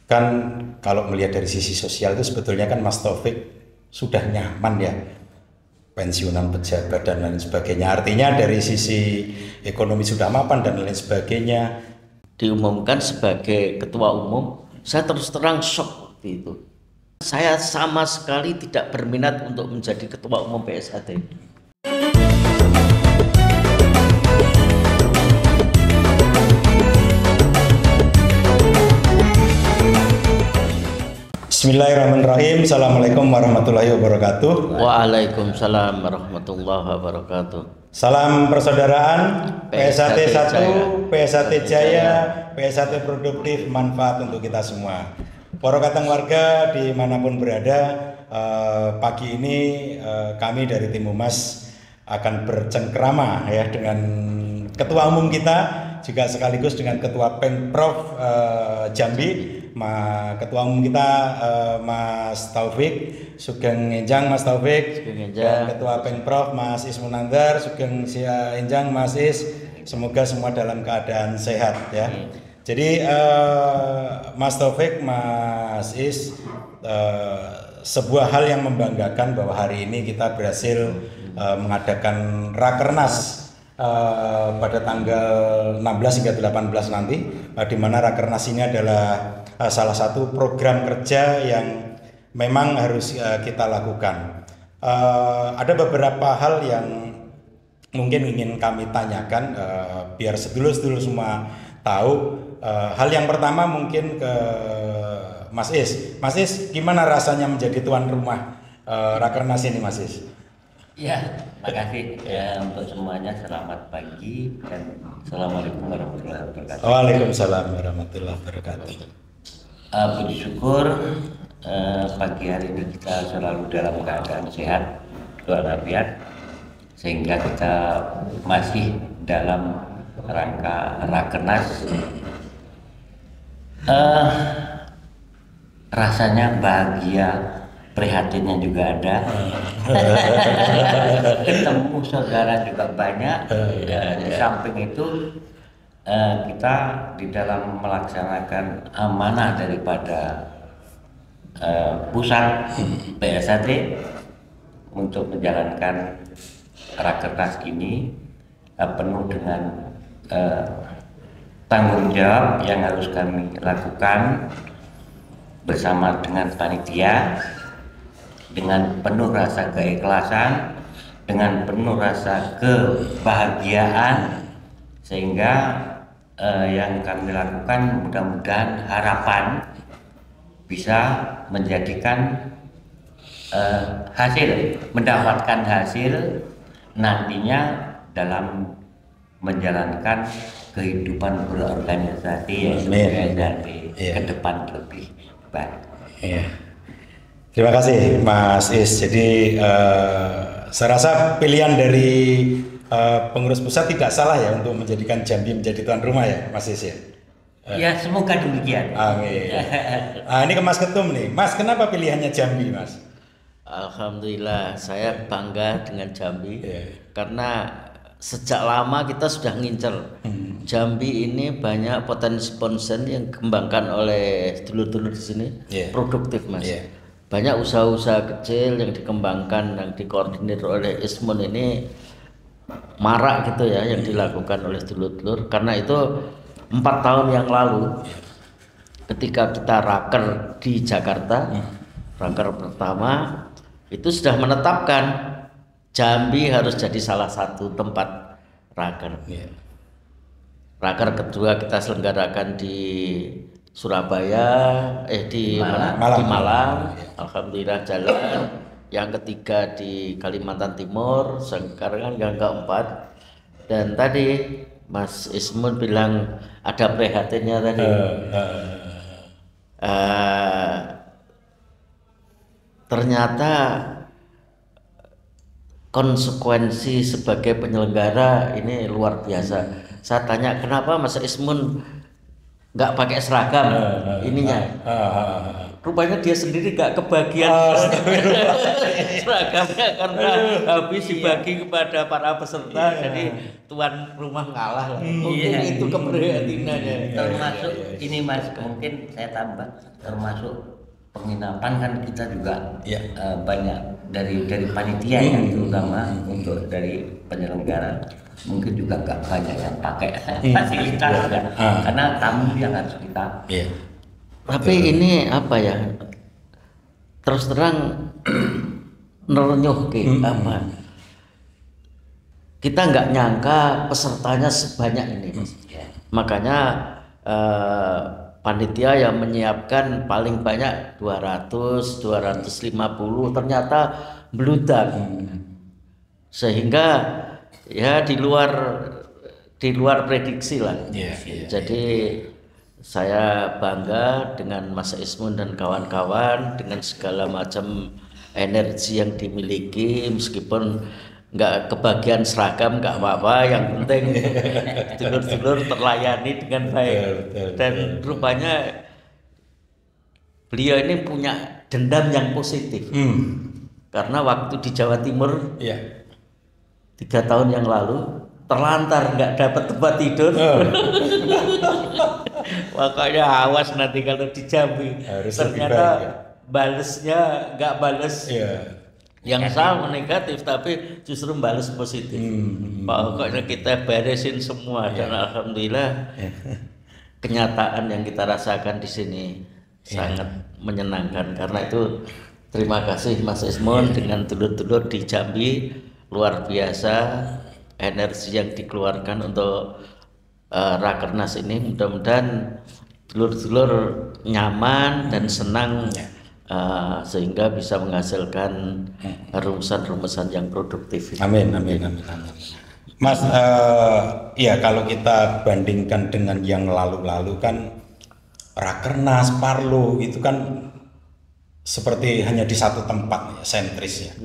Kan kalau melihat dari sisi sosial itu sebetulnya kan Mas Taufik sudah nyaman ya, pensiunan pejabat dan lain sebagainya. Artinya dari sisi ekonomi sudah mapan dan lain sebagainya. Diumumkan sebagai ketua umum, saya terus terang shock waktu itu. Saya sama sekali tidak berminat untuk menjadi ketua umum PSHT. Bismillahirrahmanirrahim. Assalamualaikum warahmatullahi wabarakatuh. Waalaikumsalam warahmatullahi wabarakatuh. Salam persaudaraan, PSHT 1, Jaya. PSHT Jaya, PSHT produktif, manfaat untuk kita semua. Para katang warga dimanapun berada, pagi ini kami dari tim Humas akan bercengkrama ya dengan Ketua Umum kita, juga sekaligus dengan Ketua Pemprov Jambi, Ketua Umum kita Mas Taufik Sugeng Enjang, Mas Taufik, dan Ketua Pemprov Mas Ismun Nandar Sugeng Enjang, Mas Is. Semoga semua dalam keadaan sehat ya. Jadi Mas Taufik, Mas Is, sebuah hal yang membanggakan bahwa hari ini kita berhasil mengadakan Rakernas pada tanggal 16 hingga 18 nanti, di mana Rakernas ini adalah salah satu program kerja yang memang harus kita lakukan. Ada beberapa hal yang mungkin ingin kami tanyakan biar sedulur-sedulur semua tahu. Hal yang pertama mungkin ke Mas Is. Mas Is, gimana rasanya menjadi tuan rumah Rakernas ini, Mas Is? Ya, makasih ya untuk semuanya. Selamat pagi dan assalamualaikum warahmatullahi wabarakatuh. Waalaikumsalam warahmatullahi wabarakatuh. Puji syukur pagi hari ini kita selalu dalam keadaan sehat walafiat, sehingga kita masih dalam rangka Rakernas. Rasanya bahagia, prihatinnya juga ada. Ketemu saudara juga banyak. Di samping itu kita di dalam melaksanakan amanah daripada pusat PSHT untuk menjalankan Rakernas ini penuh dengan tanggung jawab yang harus kami lakukan bersama dengan panitia, dengan penuh rasa keikhlasan, dengan penuh rasa kebahagiaan, sehingga yang kami lakukan mudah-mudahan harapan bisa menjadikan mendapatkan hasil nantinya dalam menjalankan kehidupan berorganisasi yang dari ke depan lebih baik. Iya. Terima kasih Mas Is. Jadi saya rasa pilihan dari pengurus pusat tidak salah ya untuk menjadikan Jambi menjadi tuan rumah ya, Mas Is ya. Ya, semoga demikian. Amin. Ini ke Mas Ketum nih. Mas, kenapa pilihannya Jambi, Mas? Alhamdulillah, saya bangga dengan Jambi karena sejak lama kita sudah ngincer. Jambi ini banyak potensi yang dikembangkan oleh dulur-dulur di sini, produktif, Mas. Banyak usaha-usaha kecil yang dikembangkan, yang dikoordinir oleh Ismun ini marak gitu ya, yang dilakukan oleh dulur-dulur. Karena itu 4 tahun yang lalu ketika kita raker di Jakarta, raker pertama itu sudah menetapkan Jambi harus jadi salah satu tempat raker. Raker kedua kita selenggarakan di Surabaya, di Malang. Alhamdulillah jalan. Yang ketiga di Kalimantan Timur, sekarang yang keempat. Dan tadi Mas Ismun bilang ada prihatinnya tadi. Ternyata konsekuensi sebagai penyelenggara ini luar biasa. Saya tanya kenapa Mas Ismun nggak pakai seragam ininya. Rupanya dia sendiri nggak kebagian seragamnya karena habis dibagi kepada para peserta, jadi tuan rumah ngalah lah. Mungkin itu keprihatinannya. Termasuk ini Mas, mungkin saya tambah, termasuk penginapan kan kita juga banyak dari panitia yang terutama untuk dari penyelenggara mungkin juga nggak banyak yang pakai fasilitas karena tamu yang harus kita. Tapi ini apa ya? Terus terang nerenyuh apa? Kita nggak nyangka pesertanya sebanyak ini, Mas. Makanya panitia yang menyiapkan paling banyak 200, 250 ternyata beludak. Sehingga ya di luar prediksi lah. Jadi saya bangga dengan Mas Ismun dan kawan-kawan dengan segala macam energi yang dimiliki, meskipun nggak kebagian seragam nggak apa-apa, yang penting dulur-dulur terlayani dengan baik. Dan rupanya beliau ini punya dendam yang positif karena waktu di Jawa Timur 3 tahun yang lalu terlantar nggak dapat tempat tidur. Makanya awas nanti kalau di Jambi ternyata balesnya nggak bales yang sama negatif, tapi justru balas positif. Pokoknya kita beresin semua dan alhamdulillah kenyataan yang kita rasakan di sini sangat menyenangkan. Karena itu terima kasih Mas Ismun dengan dulur-dulur di Jambi, luar biasa energi yang dikeluarkan untuk Rakernas ini. Mudah-mudahan dulur-dulur nyaman dan senang sehingga bisa menghasilkan rumusan-rumusan yang produktif. Amin. Mas, ya kalau kita bandingkan dengan yang lalu-lalu kan Rakernas, Parlo itu kan seperti hanya di satu tempat ya, sentris ya.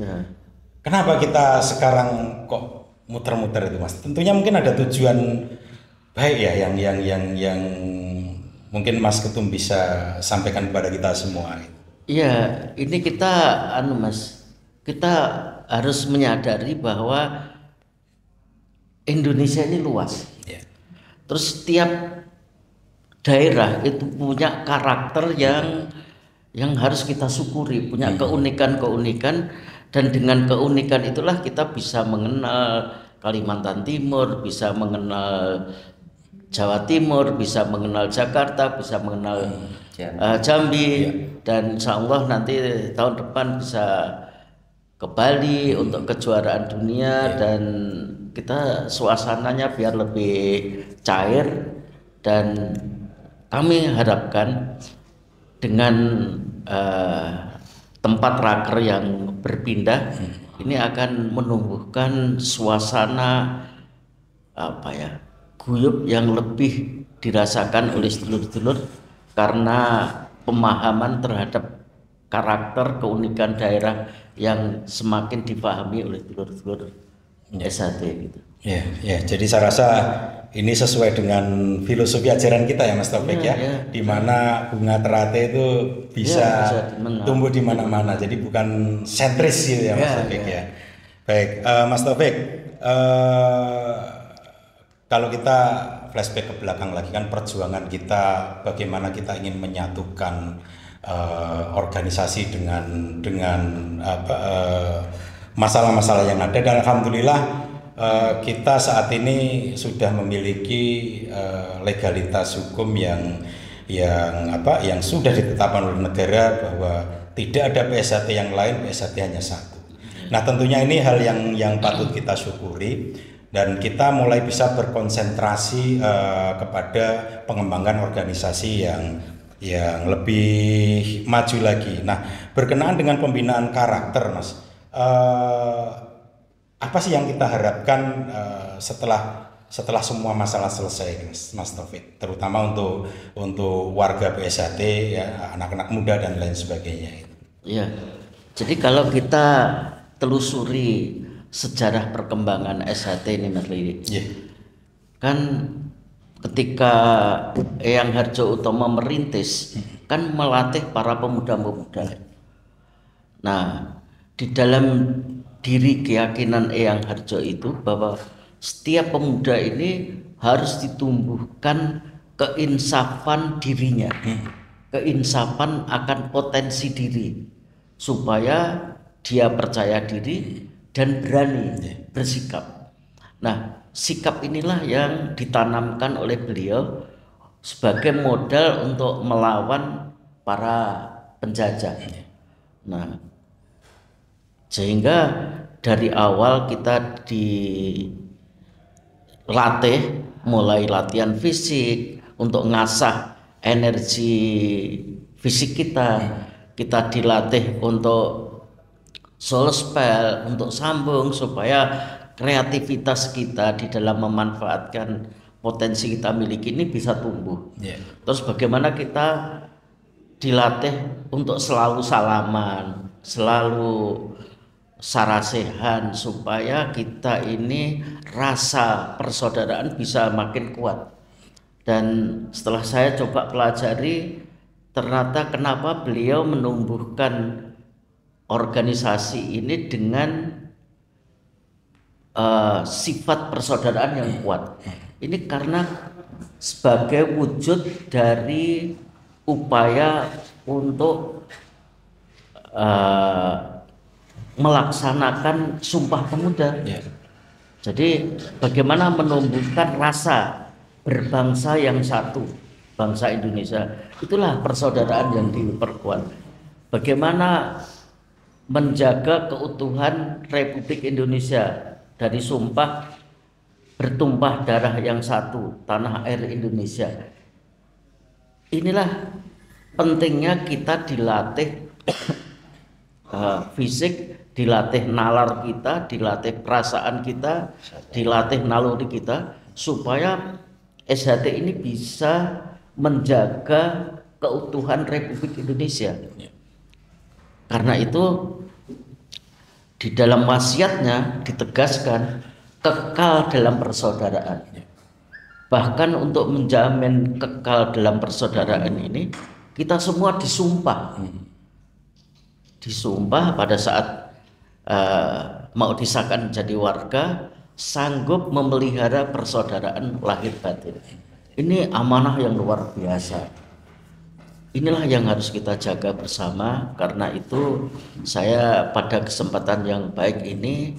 Kenapa kita sekarang kok muter-muter itu, Mas? Tentunya mungkin ada tujuan baik ya yang mungkin Mas Ketum bisa sampaikan kepada kita semua. Iya, ini kita Mas, kita harus menyadari bahwa Indonesia ini luas. Terus setiap daerah itu punya karakter yang harus kita syukuri, punya keunikan-keunikan, dan dengan keunikan itulah kita bisa mengenal Kalimantan Timur, bisa mengenal Jawa Timur, bisa mengenal Jakarta, bisa mengenal Jambi, dan insya Allah nanti tahun depan bisa ke Bali untuk kejuaraan dunia, dan kita suasananya biar lebih cair. Dan kami harapkan dengan tempat raker yang berpindah ini akan menumbuhkan suasana guyup yang lebih dirasakan oleh sedulur-sedulur karena pemahaman terhadap karakter keunikan daerah yang semakin dipahami oleh sedulur-sedulur SHT gitu. Ya, jadi saya rasa ini sesuai dengan filosofi ajaran kita ya Mas Taufik di mana bunga teratai itu bisa tumbuh di mana-mana. Jadi bukan sentris gitu ya Mas Taufik ya. Baik, Mas Taufik, kalau kita flashback ke belakang lagi kan perjuangan kita, bagaimana kita ingin menyatukan organisasi dengan masalah-masalah yang ada, dan alhamdulillah kita saat ini sudah memiliki legalitas hukum yang sudah ditetapkan oleh negara bahwa tidak ada PSHT yang lain, PSHT hanya satu. Nah tentunya ini hal yang patut kita syukuri, dan kita mulai bisa berkonsentrasi kepada pengembangan organisasi yang lebih maju lagi. Nah berkenaan dengan pembinaan karakter, Mas, apa sih yang kita harapkan setelah semua masalah selesai, Mas Taufik, terutama untuk warga PSHT ya, anak-anak muda dan lain sebagainya. Iya, jadi kalau kita telusuri sejarah perkembangan SHT ini Mas Lili, kan ketika Eyang Harjo Utomo merintis kan melatih para pemuda-pemuda. Nah, di dalam diri keyakinan Eyang Harjo itu bahwa setiap pemuda ini harus ditumbuhkan keinsafan dirinya, keinsafan akan potensi diri, supaya dia percaya diri dan berani bersikap. Nah, sikap inilah yang ditanamkan oleh beliau sebagai modal untuk melawan para penjajah. Nah, sehingga dari awal kita dilatih, mulai latihan fisik untuk ngasah energi fisik kita dilatih untuk soul spell, untuk sambung supaya kreativitas kita di dalam memanfaatkan potensi kita miliki ini bisa tumbuh. Terus bagaimana kita dilatih untuk selalu salaman, selalu sarasehan, supaya kita ini rasa persaudaraan bisa makin kuat. Dan setelah saya coba pelajari, ternyata kenapa beliau menumbuhkan organisasi ini dengan sifat persaudaraan yang kuat. Ini karena sebagai wujud dari upaya untuk melaksanakan Sumpah Pemuda. Jadi bagaimana menumbuhkan rasa berbangsa yang satu, bangsa Indonesia. Itulah persaudaraan yang diperkuat. Bagaimana menjaga keutuhan Republik Indonesia dari sumpah bertumpah darah yang satu, tanah air Indonesia. Inilah pentingnya kita dilatih fisik, dilatih nalar kita, dilatih perasaan kita, dilatih naluri kita, supaya SHT ini bisa menjaga keutuhan Republik Indonesia. Karena itu di dalam wasiatnya ditegaskan kekal dalam persaudaraan. Bahkan untuk menjamin kekal dalam persaudaraan ini, kita semua disumpah. Disumpah pada saat mau disahkan jadi warga, sanggup memelihara persaudaraan lahir batin. Ini amanah yang luar biasa. Inilah yang harus kita jaga bersama. Karena itu saya pada kesempatan yang baik ini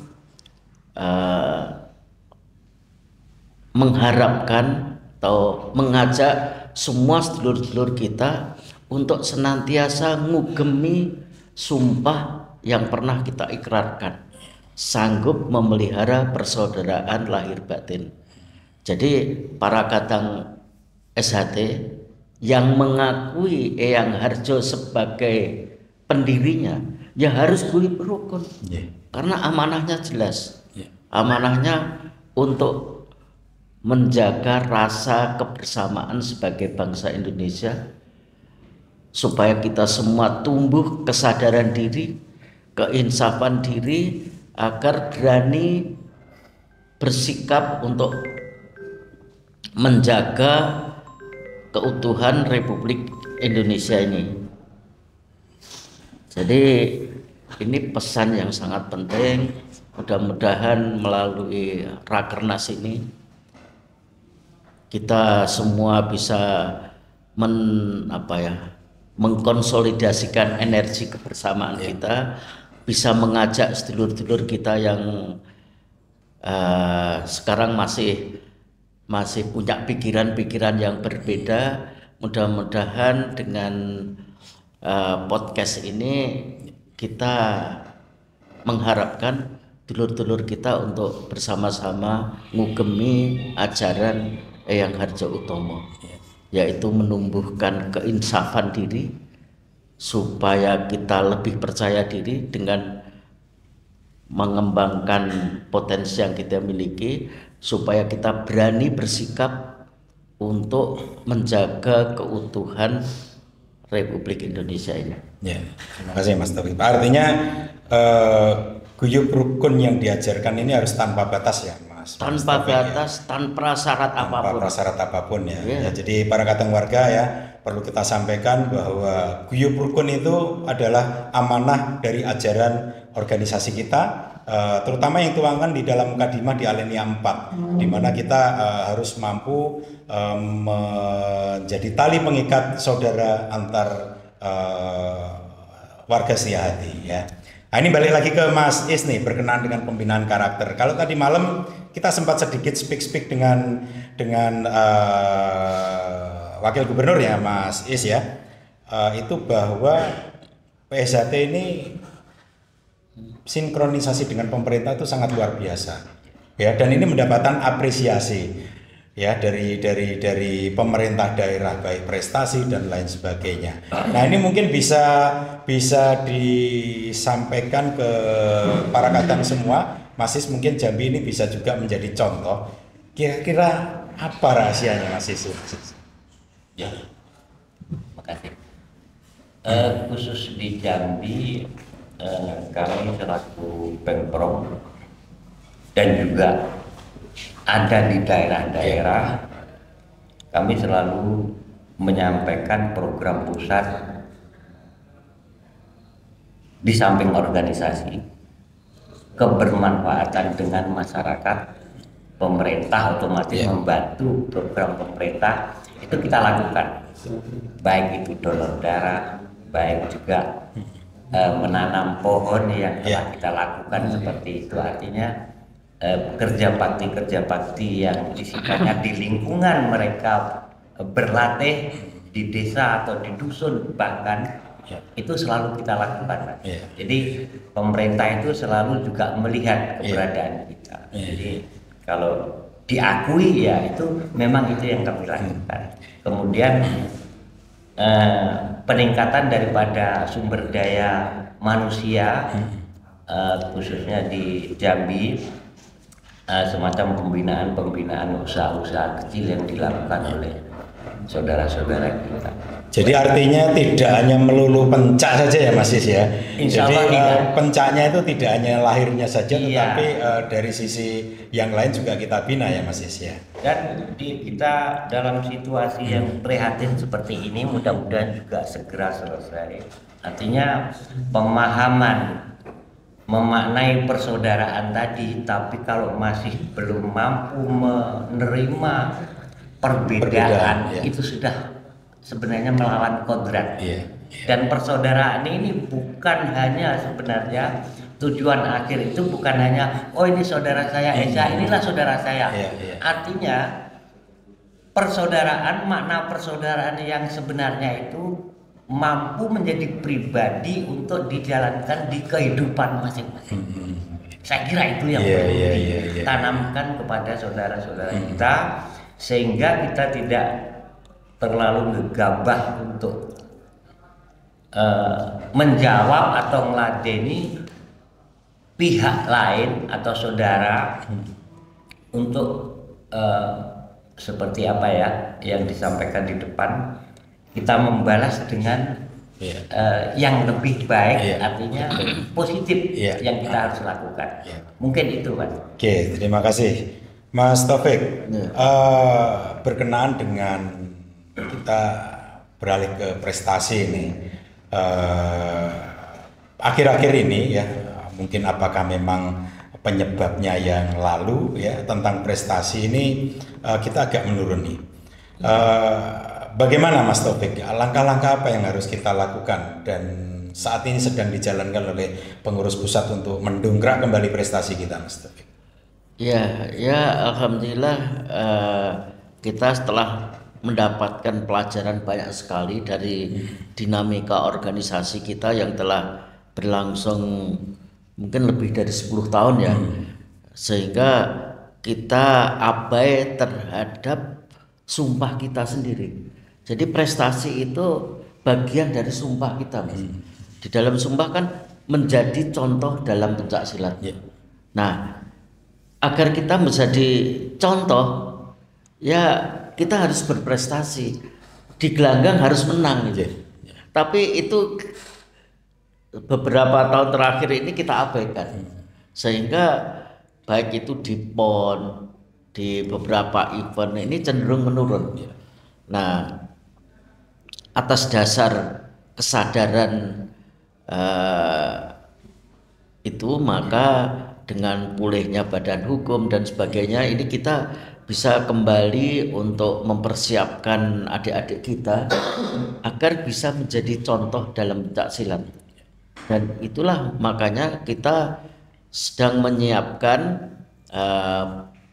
mengharapkan atau mengajak semua sedulur-sedulur kita untuk senantiasa ngugemi sumpah yang pernah kita ikrarkan, sanggup memelihara persaudaraan lahir batin. Jadi para kadang SHT yang mengakui Eyang Harjo sebagai pendirinya, ya harus guyub rukun. Karena amanahnya jelas. Amanahnya untuk menjaga rasa kebersamaan sebagai bangsa Indonesia, supaya kita semua tumbuh kesadaran diri, keinsafan diri, agar berani bersikap untuk menjaga keutuhan Republik Indonesia ini. Jadi ini pesan yang sangat penting. Mudah-mudahan melalui Rakernas ini kita semua bisa mengkonsolidasikan energi kebersamaan kita, bisa mengajak sedulur-sedulur kita yang sekarang masih punya pikiran-pikiran yang berbeda. Mudah-mudahan dengan podcast ini kita mengharapkan dulur-dulur kita untuk bersama-sama ngugemi ajaran Eyang Harjo Utomo, yaitu menumbuhkan keinsafan diri supaya kita lebih percaya diri dengan mengembangkan potensi yang kita miliki, supaya kita berani bersikap untuk menjaga keutuhan Republik Indonesia ini. Ya, terima kasih Mas Taufik. Artinya guyub rukun yang diajarkan ini harus tanpa batas ya, Mas tanpa Taufik, batas, tanpa syarat tanpa apapun. prasyarat apapun ya. Iya. Ya, jadi para katang warga ya, perlu kita sampaikan bahwa guyub rukun itu adalah amanah dari ajaran organisasi kita, terutama yang tuangkan di dalam mukadimah di Alinea 4, di mana kita harus mampu menjadi tali pengikat saudara antar warga Setiahati ya. Nah, ini balik lagi ke Mas Is nih, berkenaan dengan pembinaan karakter. Kalau tadi malam kita sempat sedikit speak dengan Wakil Gubernur ya Mas Is ya, itu bahwa PSHT ini sinkronisasi dengan pemerintah itu sangat luar biasa ya, dan ini mendapatkan apresiasi ya dari pemerintah daerah, baik prestasi dan lain sebagainya. Nah, ini mungkin bisa disampaikan ke para kadang semua. Mas Is, mungkin Jambi ini bisa juga menjadi contoh. Kira-kira apa rahasianya Mas Is? Ya, makasih. Khusus di Jambi, kami selaku Pemprov dan juga ada di daerah-daerah, kami selalu menyampaikan program pusat di samping organisasi, kebermanfaatan dengan masyarakat, pemerintah otomatis membantu program pemerintah, itu kita lakukan, baik itu donor darah, baik juga menanam pohon yang telah kita lakukan seperti itu. Artinya kerja bakti yang sifatnya di lingkungan mereka berlatih di desa atau di dusun bahkan itu selalu kita lakukan. Jadi pemerintah itu selalu juga melihat keberadaan kita. Jadi kalau diakui ya itu memang itu yang kami lakukan. Kemudian peningkatan daripada sumber daya manusia khususnya di Jambi, semacam pembinaan usaha-usaha kecil yang dilakukan oleh saudara-saudara kita. Jadi artinya tidak hanya melulu pencak saja ya Mas Is ya. Insya Jadi Allah pencaknya itu tidak hanya lahirnya saja, Iya. tetapi dari sisi yang lain juga kita bina ya Mas Is ya. Dan kita dalam situasi yang prihatin seperti ini mudah-mudahan juga segera selesai. Artinya pemahaman memaknai persaudaraan tadi, tapi kalau masih belum mampu menerima perbedaan itu sudah sebenarnya melawan kodrat. Dan persaudaraan ini bukan hanya sebenarnya tujuan akhir itu bukan hanya oh ini saudara saya Esa, inilah saudara saya. Artinya persaudaraan, makna persaudaraan yang sebenarnya itu mampu menjadi pribadi untuk dijalankan di kehidupan masing-masing. Saya kira itu yang perlu ditanamkan kepada saudara-saudara kita, sehingga kita tidak terlalu gegabah untuk menjawab atau meladeni pihak lain atau saudara untuk seperti apa ya yang disampaikan di depan, kita membalas dengan yang lebih baik, artinya positif yang kita harus lakukan. Mungkin itu Mas. Oke, terima kasih Mas Taufik. Berkenaan dengan kita beralih ke prestasi ini, akhir-akhir ini ya, mungkin apakah memang penyebabnya yang lalu ya tentang prestasi ini kita agak menurun nih. Bagaimana Mas Taufik? Langkah-langkah apa yang harus kita lakukan dan saat ini sedang dijalankan oleh pengurus pusat untuk mendongkrak kembali prestasi kita, Mas Taufik? Ya, alhamdulillah kita setelah mendapatkan pelajaran banyak sekali dari dinamika organisasi kita yang telah berlangsung mungkin lebih dari 10 tahun ya, sehingga kita abai terhadap sumpah kita sendiri. Jadi prestasi itu bagian dari sumpah kita, Mas. Di dalam sumpah kan menjadi contoh dalam pencak silat. Nah, agar kita menjadi contoh, ya kita harus berprestasi. Di gelanggang harus menang gitu. Tapi itu beberapa tahun terakhir ini kita abaikan. Sehingga baik itu di PON, di beberapa event ini cenderung menurun. Nah, atas dasar kesadaran itu, maka dengan pulihnya badan hukum dan sebagainya, ini kita bisa kembali untuk mempersiapkan adik-adik kita agar bisa menjadi contoh dalam pencaksilat. Dan itulah makanya kita sedang menyiapkan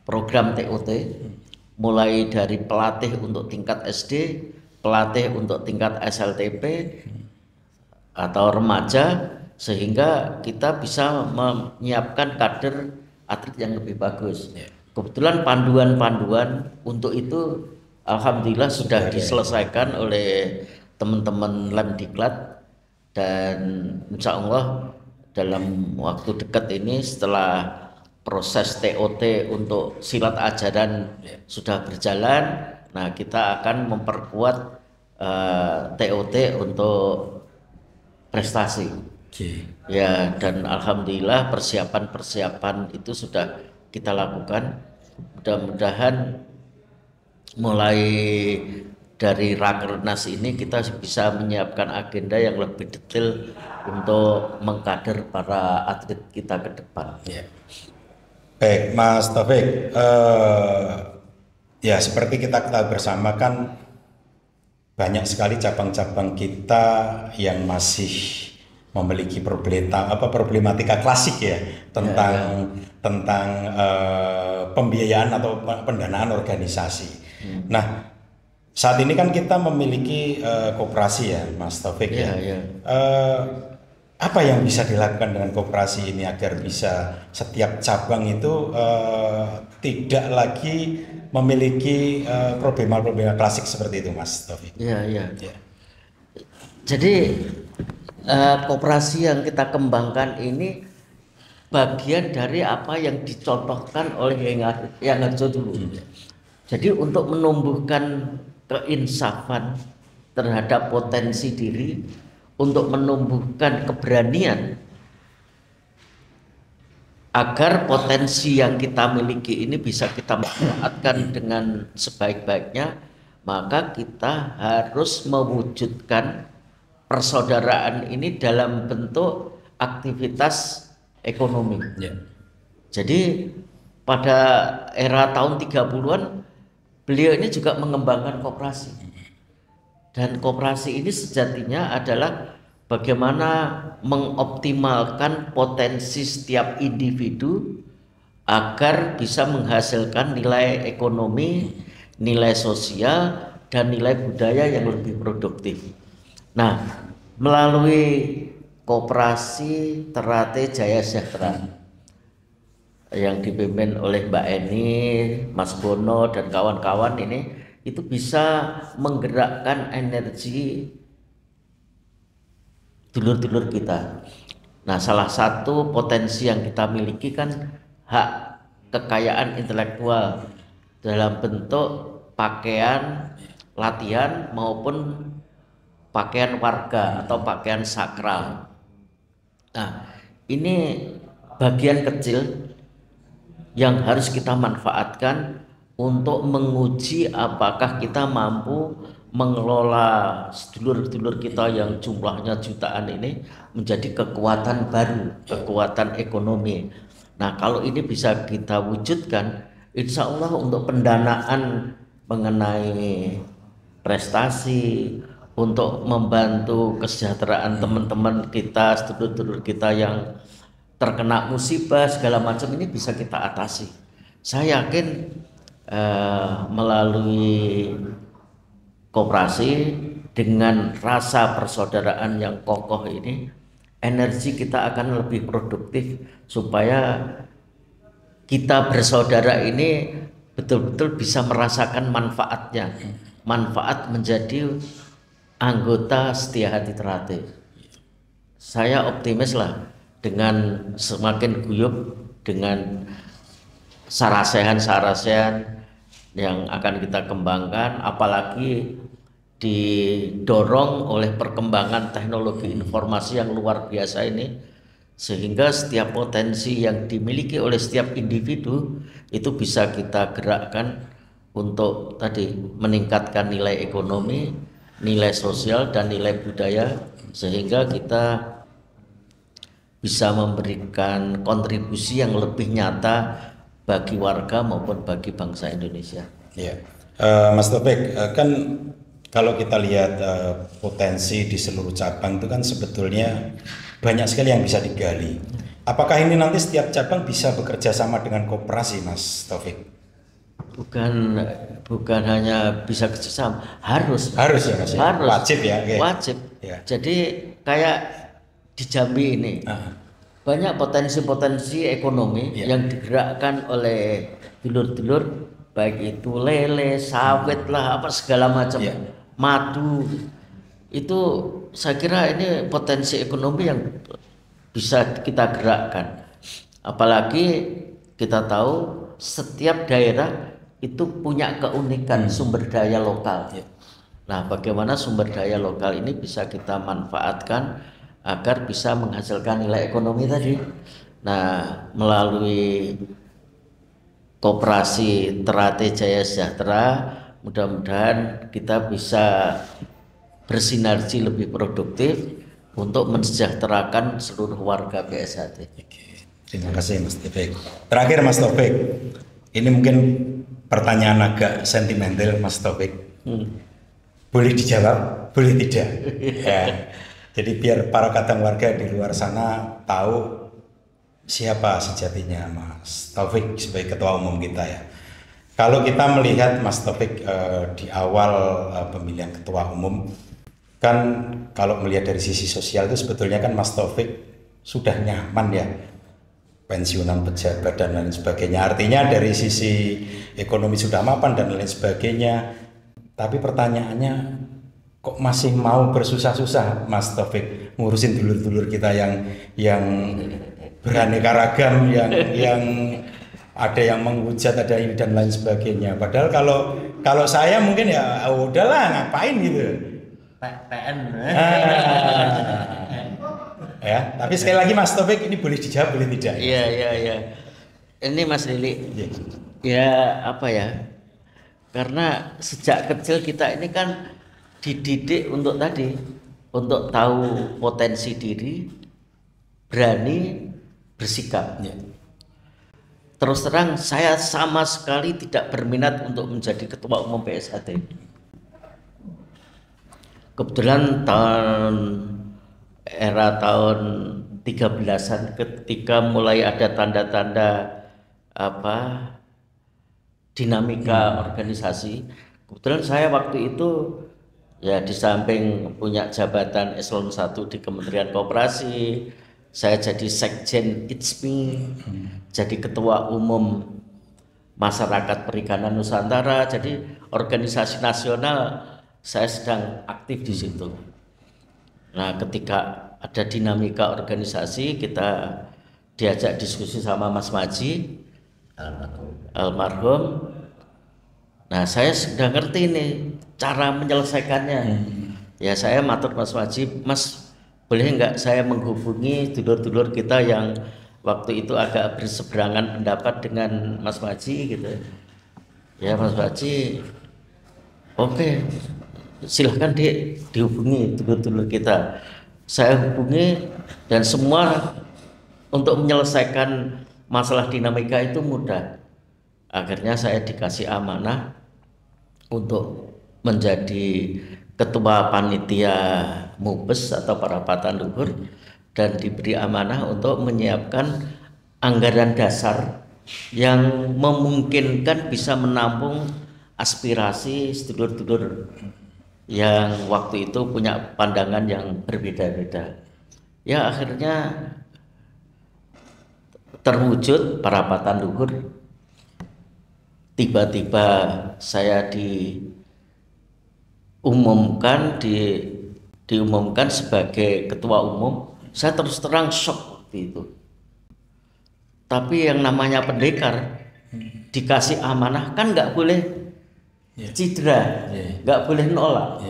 program TOT, mulai dari pelatih untuk tingkat SD, pelatih untuk tingkat SLTP atau remaja, sehingga kita bisa menyiapkan kader atlet yang lebih bagus. Kebetulan panduan-panduan untuk itu alhamdulillah sudah diselesaikan oleh teman-teman Lemdiklat, dan insya Allah dalam waktu dekat ini setelah proses TOT untuk silat ajaran sudah berjalan, nah kita akan memperkuat TOT untuk prestasi. Ya, dan alhamdulillah persiapan itu sudah kita lakukan. Mudah-mudahan mulai dari Rakernas ini kita bisa menyiapkan agenda yang lebih detail untuk mengkader para atlet kita ke depan. Baik, Mas Taufik, ya seperti kita ketahui bersama kan banyak sekali cabang-cabang kita yang masih memiliki problematika klasik ya tentang pembiayaan atau pendanaan organisasi. Nah, saat ini kan kita memiliki koperasi ya, Mas Taufik ya. Apa yang bisa dilakukan dengan koperasi ini agar bisa setiap cabang itu tidak lagi memiliki problema-problema klasik seperti itu, Mas Taufik? Iya. Jadi koperasi yang kita kembangkan ini bagian dari apa yang dicontohkan oleh Yang Harjo dulu. Jadi untuk menumbuhkan keinsafan terhadap potensi diri, untuk menumbuhkan keberanian agar potensi yang kita miliki ini bisa kita manfaatkan dengan sebaik-baiknya, maka kita harus mewujudkan persaudaraan ini dalam bentuk aktivitas ekonomi. Jadi pada era tahun 30-an beliau ini juga mengembangkan koperasi. Dan koperasi ini sejatinya adalah bagaimana mengoptimalkan potensi setiap individu agar bisa menghasilkan nilai ekonomi, nilai sosial, dan nilai budaya yang lebih produktif. Nah, melalui koperasi Ternate Jaya Sejahtera yang dipimpin oleh Mbak Eni, Mas Bono, dan kawan-kawan ini, itu bisa menggerakkan energi dulur-dulur kita. Nah, salah satu potensi yang kita miliki kan hak kekayaan intelektual dalam bentuk pakaian, latihan maupun pakaian warga atau pakaian sakral. Nah, ini bagian kecil yang harus kita manfaatkan untuk menguji apakah kita mampu mengelola sedulur-sedulur kita yang jumlahnya jutaan ini menjadi kekuatan baru, kekuatan ekonomi. Nah, kalau ini bisa kita wujudkan, insya Allah untuk pendanaan mengenai prestasi, untuk membantu kesejahteraan teman-teman kita, sedulur-sedulur kita yang terkena musibah segala macam, ini bisa kita atasi. Saya yakin melalui koperasi dengan rasa persaudaraan yang kokoh ini, energi kita akan lebih produktif supaya kita bersaudara ini betul-betul bisa merasakan manfaatnya, manfaat menjadi anggota setia hati Ternate. Saya optimis lah dengan semakin guyup dengan sarasehan yang akan kita kembangkan, apalagi didorong oleh perkembangan teknologi informasi yang luar biasa ini, sehingga setiap potensi yang dimiliki oleh setiap individu itu bisa kita gerakkan untuk tadi meningkatkan nilai ekonomi, nilai sosial dan nilai budaya, sehingga kita bisa memberikan kontribusi yang lebih nyata bagi warga maupun bagi bangsa Indonesia. Ya, Mas Taufik, kan kalau kita lihat potensi di seluruh cabang itu kan sebetulnya banyak sekali yang bisa digali. Apakah ini nanti setiap cabang bisa bekerja sama dengan koperasi, Mas Taufik? Bukan hanya bisa kerjasama, harus ya Mas, harus, wajib ya, okay. Wajib. Ya. Jadi kayak di Jambi ini banyak potensi-potensi ekonomi yang digerakkan oleh dulur-dulur, baik itu lele, sawit lah, apa segala macam, madu. Itu saya kira ini potensi ekonomi yang bisa kita gerakkan. Apalagi kita tahu setiap daerah itu punya keunikan sumber daya lokal. Nah, bagaimana sumber daya lokal ini bisa kita manfaatkan agar bisa menghasilkan nilai ekonomi tadi. Nah, melalui Koperasi Ternate Jaya Sejahtera, mudah-mudahan kita bisa bersinergi lebih produktif untuk mensejahterakan seluruh warga BSHT. Terima kasih Mas Taufik. Terakhir Mas Taufik, ini mungkin pertanyaan agak sentimental Mas Taufik. Boleh dijawab, boleh tidak. Ya. Jadi biar para kadang warga di luar sana tahu siapa sejatinya Mas Taufik sebagai ketua umum kita ya. Kalau kita melihat Mas Taufik di awal pemilihan ketua umum, kan kalau melihat dari sisi sosial itu sebetulnya kan Mas Taufik sudah nyaman ya, pensiunan pejabat dan lain sebagainya. Artinya dari sisi ekonomi sudah mapan dan lain sebagainya. Tapi pertanyaannya, kok masih mau bersusah-susah Mas Taufik ngurusin dulur-dulur kita yang beraneka ragam, yang ada yang menghujat, ada ini dan lain sebagainya. Padahal kalau saya mungkin ya udahlah ngapain gitu. PN. Ya, tapi sekali lagi Mas Taufik ini boleh dijawab boleh tidak? Iya. Ini Mas Lili. Ya apa ya? Karena sejak kecil kita ini kan dididik untuk tahu potensi diri, berani bersikap. Terus terang saya sama sekali tidak berminat untuk menjadi ketua umum BSHT. Kebetulan tahun 13-an ketika mulai ada tanda-tanda dinamika organisasi, kebetulan saya waktu itu ya di samping punya jabatan eselon 1 di Kementerian Koperasi, saya jadi Sekjen ITSMI, jadi ketua umum Masyarakat Perikanan Nusantara, jadi organisasi nasional saya sedang aktif di situ. Nah, ketika ada dinamika organisasi, kita diajak diskusi sama Mas Maji almarhum. Nah, saya sudah ngerti nih cara menyelesaikannya. Ya, saya matur Mas Maji, Mas boleh nggak saya menghubungi dulur-dulur kita yang waktu itu agak berseberangan pendapat dengan Mas Maji gitu. Ya Mas Maji, oke, silahkan dihubungi dulur-dulur kita. Saya hubungi dan semua untuk menyelesaikan masalah dinamika itu mudah. Akhirnya saya dikasih amanah untuk menjadi ketua panitia Mubes atau Parapatan Luhur dan diberi amanah untuk menyiapkan anggaran dasar yang memungkinkan bisa menampung aspirasi sedulur-dulur yang waktu itu punya pandangan yang berbeda-beda. Ya akhirnya terwujud Parapatan Luhur. Tiba-tiba saya diumumkan sebagai ketua umum. Saya terus terang shock waktu itu. Tapi yang namanya pendekar dikasih amanah kan nggak boleh cedera, nggak boleh nolak.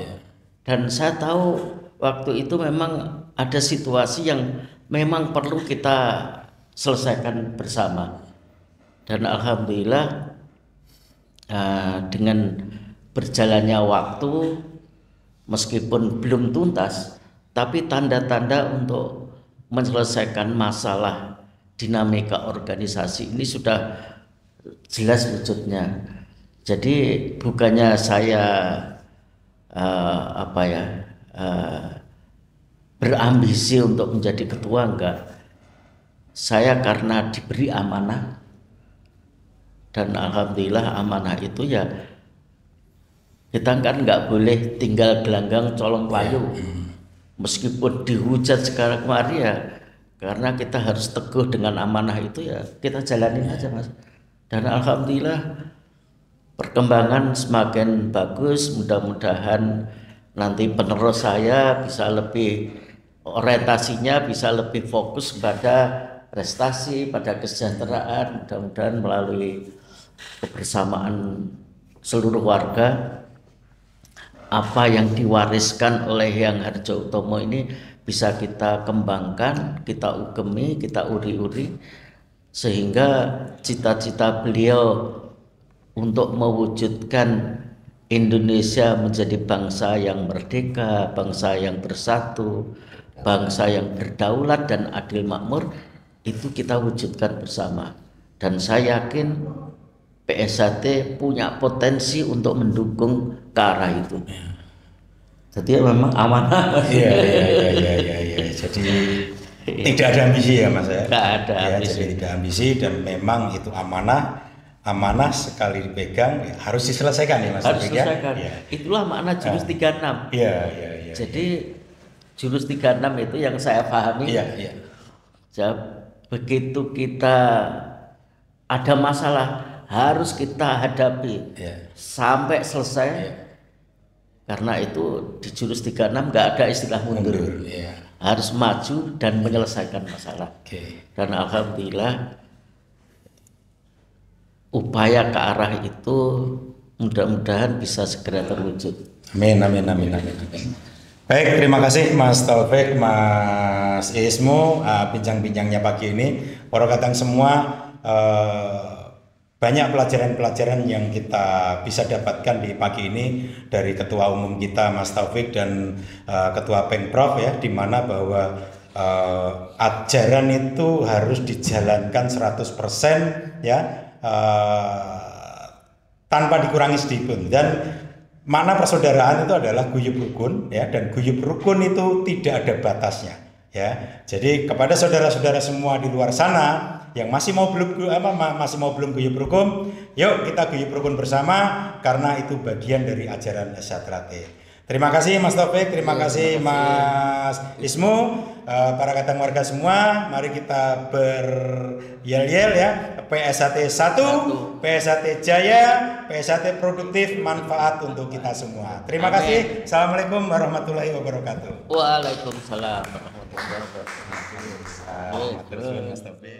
Dan saya tahu waktu itu memang ada situasi yang memang perlu kita selesaikan bersama. Dan alhamdulillah dengan berjalannya waktu, meskipun belum tuntas, tapi tanda-tanda untuk menyelesaikan masalah dinamika organisasi ini sudah jelas wujudnya. Jadi bukannya saya berambisi untuk menjadi ketua, enggak. Saya karena diberi amanah, dan alhamdulillah amanah itu ya kita kan nggak boleh tinggal gelanggang colong payu, meskipun dihujat sekarang kemari ya, karena kita harus teguh dengan amanah itu ya kita jalanin aja Mas. Dan alhamdulillah perkembangan semakin bagus, mudah-mudahan nanti penerus saya bisa lebih orientasinya bisa lebih fokus pada prestasi, pada kesejahteraan, mudah-mudahan melalui kebersamaan seluruh warga apa yang diwariskan oleh Hyang Hardjotomo ini bisa kita kembangkan, kita ugemi, kita uri-uri, sehingga cita-cita beliau untuk mewujudkan Indonesia menjadi bangsa yang merdeka, bangsa yang bersatu, bangsa yang berdaulat dan adil makmur, itu kita wujudkan bersama. Dan saya yakin PSHT punya potensi untuk mendukung ke arah itu. Jadi memang amanah. Iya. Jadi tidak ada ambisi ya Mas ya. Tidak ada ambisi. Jadi tidak ambisi, dan memang itu amanah sekali dipegang ya, harus diselesaikan ya Mas. Harus diselesaikan. Ya. Itulah makna jurus 36. Iya. Jadi jurus 36 itu yang saya pahami. Iya. Begitu kita ada masalah harus kita hadapi sampai selesai. Karena itu di jurus 36 nggak ada istilah mundur. Harus maju dan menyelesaikan masalah. Dan alhamdulillah upaya ke arah itu mudah-mudahan bisa segera terwujud. Amin. Baik, terima kasih Mas Taufik, Mas Ismu, bincang-bincangnya pagi ini. Para katang semua, banyak pelajaran-pelajaran yang kita bisa dapatkan di pagi ini dari Ketua Umum kita Mas Taufik dan Ketua Pengprov ya, di mana bahwa ajaran itu harus dijalankan 100% ya, tanpa dikurangi sedikit. Dan makna persaudaraan itu adalah guyub rukun ya, dan guyub rukun itu tidak ada batasnya ya. Jadi kepada saudara-saudara semua di luar sana yang masih mau belum guyub rukun, yuk kita guyub rukun bersama, karena itu bagian dari ajaran SHT. Terima kasih Mas Taufik, terima kasih Mas Ismu, para katang warga semua, mari kita beryel-yel ya, PSHT 1, PSHT Jaya, PSHT produktif, manfaat untuk kita semua. Terima kasih. Assalamualaikum warahmatullahi wabarakatuh. Waalaikumsalam warahmatullahi wabarakatuh. Mas Taufik.